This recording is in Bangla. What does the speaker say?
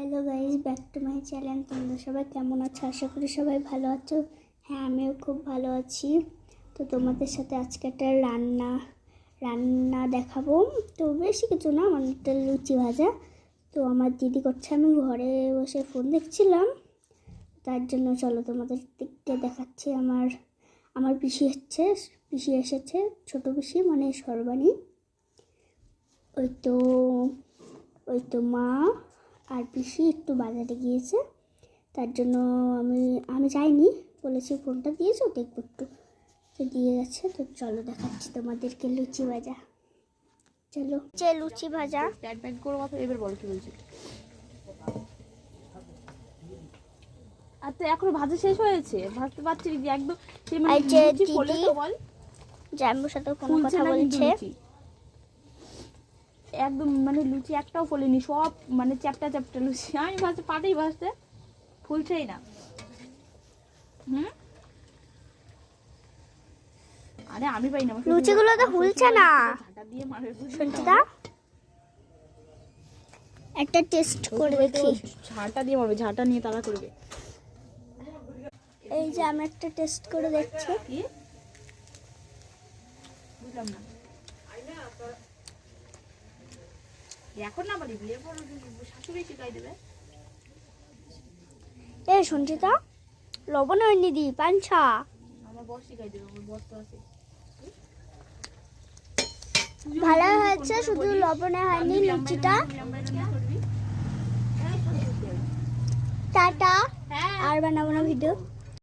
Hello guys, back to my channel. তোমরা সবাই কেমন আছো? আশা করি সবাই ভালো আছো। হ্যাঁ, আমিও খুব ভালো আছি। তো তোমাদের সাথে আজকে একটা রান্না দেখাবো। তো বেশি কিছু না, মানে একটা লুচি ভাজা। তো আমার দিদি করছে, আমি ঘরে বসে ফোন দেখছিলাম, তার জন্য চলো তোমাদের দিকটা দেখাচ্ছি। আমার পিসি এসেছে, ছোটো পিসি মানে সর্বাণী। ওই তো মা আর পিসি একটু বাজারে গিয়েছে, তার জন্য আমি যাইনি, বলেছি ফোনটা দিয়েছো দেখবো একটু, তো দিয়ে গেছে। তো চলো দেখাচ্ছি তোমাদেরকে লুচি ভাজা। চলো লুচি ভাজা এবার বল কি বলছি। আর তো এখনো ভাজা শেষ হয়েছে, ভাজতে পারছি দিদি একদম। বল জাম্বুর সাথে কোনো কথা বলছে, একদম মানে লুচি একটাও ফোলেনি, সব মানে চ্যাপটা লুচি। আমি ভাজতে পাটেই ভাজতে ফুলছেই না। আরে আমি পাই না, লুচিগুলো তো ফুলছে না। ঝাঁটা দিয়ে মারবে সঞ্চিতা, একটা টেস্ট করে দেখি। ঝাঁটা দিয়ে মারবে, ঝাঁটা নিয়ে তারা করবে। এই যে আমি একটা টেস্ট করে দেখছি। কি বুঝলাম না এখন না বলি, বিয়ের পর শাশুড়ি শিখাই দেবে। সঞ্চিতা, লবণ হয়নি দি পাঞ্ছা। আমার বস শিখাই দেবে, আমার বস তো আছে। ভালো হয়েছে, শুধু লবণে হয়নি লুচিটা। টাটা, আর বানাবো না ভিডিও।